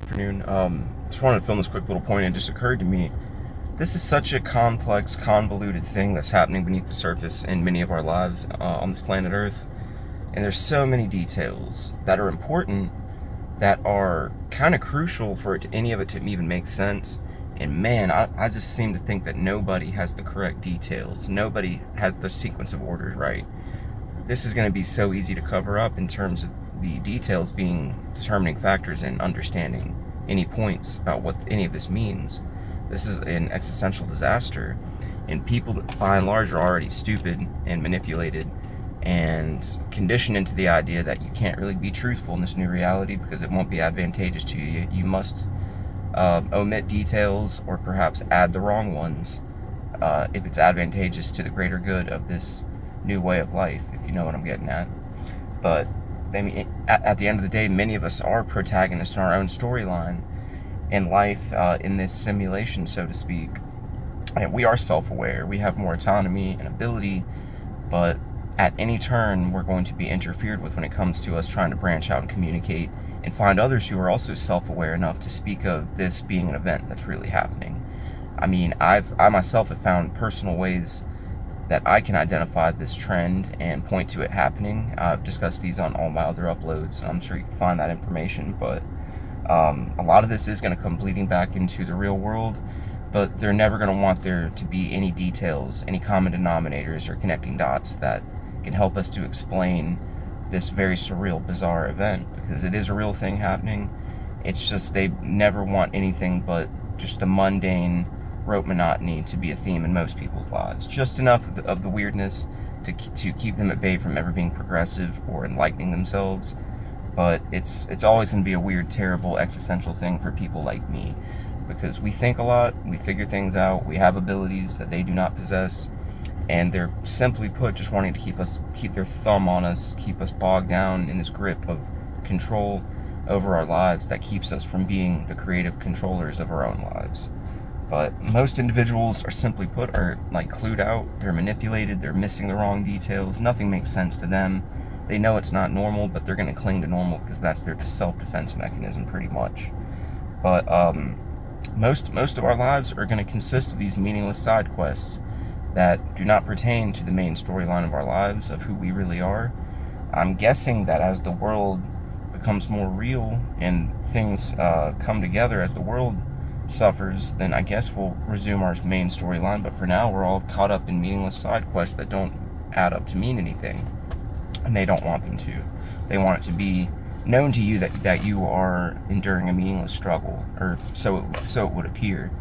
Afternoon. Just wanted to film this quick little point. It just occurred to me. This is such a complex, convoluted thing that's happening beneath the surface in many of our lives on this planet Earth. And there's so many details that are important, that are kind of crucial for any of it to even make sense. And man, I just seem to think that nobody has the correct details. Nobody has the sequence of orders right. This is going to be so easy to cover up in terms of the details being determining factors in understanding any points about what any of this means. This is an existential disaster, and people by and large are already stupid and manipulated and conditioned into the idea that you can't really be truthful in this new reality because it won't be advantageous to you. You must omit details or perhaps add the wrong ones if it's advantageous to the greater good of this new way of life, if you know what I'm getting at. But I mean, at the end of the day, many of us are protagonists in our own storyline in life, in this simulation, so to speak. And we are self-aware. We have more autonomy and ability, but at any turn, we're going to be interfered with when it comes to us trying to branch out and communicate and find others who are also self-aware enough to speak of this being an event that's really happening. I mean, I myself have found personal ways that I can identify this trend and point to it happening. I've discussed these on all my other uploads. I'm sure you can find that information, but a lot of this is going to come bleeding back into the real world, but they're never going to want there to be any details, any common denominators or connecting dots that can help us to explain this very surreal, bizarre event, because it is a real thing happening. It's just they never want anything but just a mundane rote monotony to be a theme in most people's lives. Just enough of the weirdness to keep them at bay from ever being progressive or enlightening themselves. But it's always going to be a weird, terrible, existential thing for people like me, because we think a lot, we figure things out, we have abilities that they do not possess, and they're simply put just wanting to keep their thumb on us, keep us bogged down in this grip of control over our lives that keeps us from being the creative controllers of our own lives. But most individuals are simply put, are like clued out, they're manipulated, they're missing the wrong details, nothing makes sense to them. They know it's not normal, but they're going to cling to normal because that's their self-defense mechanism pretty much. But most of our lives are going to consist of these meaningless side quests that do not pertain to the main storyline of our lives, of who we really are. I'm guessing that as the world becomes more real and things come together, as the world suffers, then I guess we'll resume our main storyline. But for now, we're all caught up in meaningless side quests that don't add up to mean anything, and they don't want them to. They want it to be known to you that you are enduring a meaningless struggle, or so it would appear.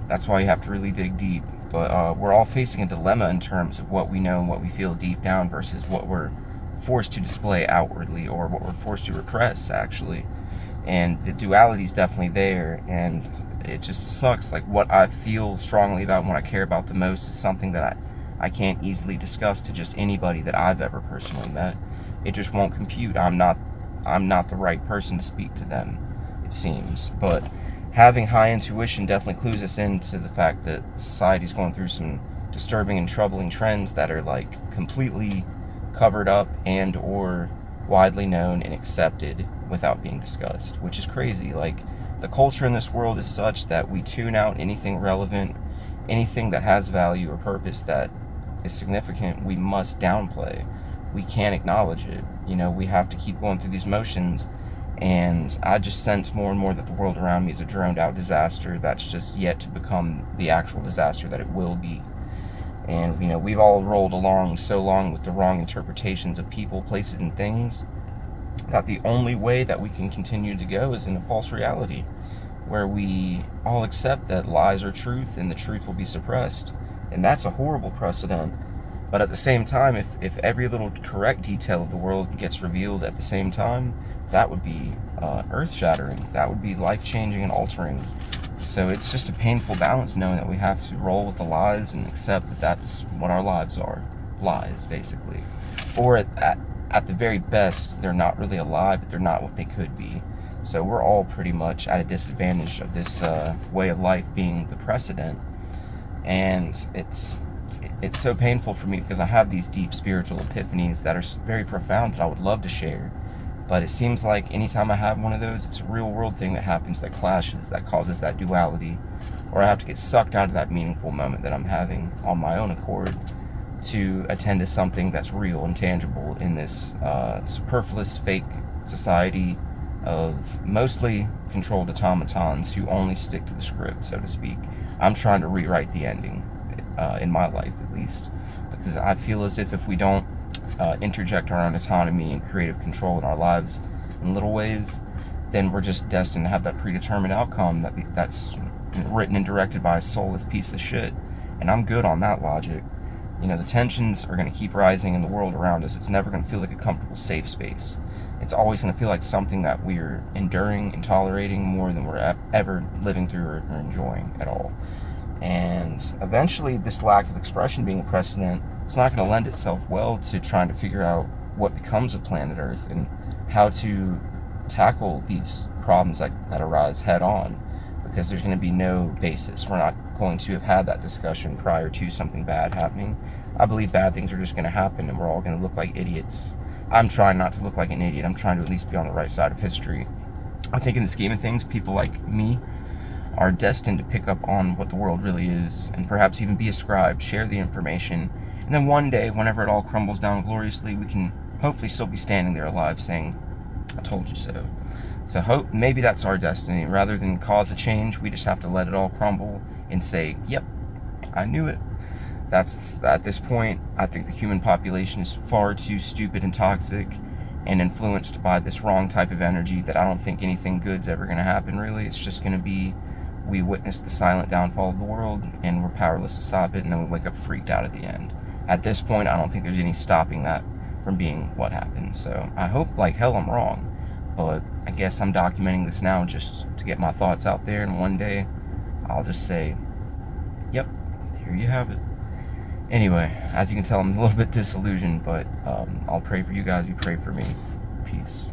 That's why you have to really dig deep. But we're all facing a dilemma in terms of what we know and what we feel deep down versus what we're forced to display outwardly, or what we're forced to repress, actually. And the duality is definitely there, and it just sucks. Like, what I feel strongly about and what I care about the most is something that I can't easily discuss to just anybody that I've ever personally met. It just won't compute. I'm not the right person to speak to them, it seems. But having high intuition definitely clues us into the fact that society's going through some disturbing and troubling trends that are like completely covered up and or widely known and accepted without being discussed, which is crazy. Like, the culture in this world is such that we tune out anything relevant, anything that has value or purpose that is significant. We must downplay. We can't acknowledge it. You know, we have to keep going through these motions, and I just sense more and more that the world around me is a droned out disaster that's just yet to become the actual disaster that it will be. And, you know, we've all rolled along so long with the wrong interpretations of people, places, and things that the only way that we can continue to go is in a false reality, where we all accept that lies are truth and the truth will be suppressed. And that's a horrible precedent. But at the same time, if every little correct detail of the world gets revealed at the same time, that would be earth-shattering. That would be life-changing and altering. So it's just a painful balance knowing that we have to roll with the lies and accept that that's what our lives are. Lies, basically. Or at the very best, they're not really a lie, but they're not what they could be. So we're all pretty much at a disadvantage of this way of life being the precedent. And it's so painful for me because I have these deep spiritual epiphanies that are very profound that I would love to share. But it seems like anytime I have one of those, it's a real world thing that happens, that clashes, that causes that duality, or I have to get sucked out of that meaningful moment that I'm having on my own accord to attend to something that's real and tangible in this superfluous, fake society of mostly controlled automatons who only stick to the script, so to speak. I'm trying to rewrite the ending, in my life at least, because I feel as if we don't interject our own autonomy and creative control in our lives in little ways, then we're just destined to have that predetermined outcome that's written and directed by a soulless piece of shit. And I'm good on that logic. You know, the tensions are going to keep rising in the world around us. It's never going to feel like a comfortable, safe space. It's always going to feel like something that we're enduring and tolerating more than we're ever living through or enjoying at all. And eventually, this lack of expression being a precedent, it's not going to lend itself well to trying to figure out what becomes of planet Earth and how to tackle these problems that arise head on, because there's going to be no basis. We're not going to have had that discussion prior to something bad happening. I believe bad things are just going to happen and we're all going to look like idiots. I'm trying not to look like an idiot. I'm trying to at least be on the right side of history. I think in the scheme of things, people like me are destined to pick up on what the world really is and perhaps even be a scribe, share the information, and then one day, whenever it all crumbles down gloriously, we can hopefully still be standing there alive saying, I told you so. So hope maybe that's our destiny. Rather than cause a change, we just have to let it all crumble and say, yep, I knew it. That's, at this point, I think the human population is far too stupid and toxic and influenced by this wrong type of energy that I don't think anything good's ever going to happen, really. It's just going to be, we witness the silent downfall of the world and we're powerless to stop it, and then we wake up freaked out at the end. At this point, I don't think there's any stopping that from being what happens. So I hope like hell I'm wrong, but I guess I'm documenting this now just to get my thoughts out there, and one day I'll just say, yep, here you have it. Anyway, as you can tell, I'm a little bit disillusioned, but I'll pray for you guys, you pray for me. Peace.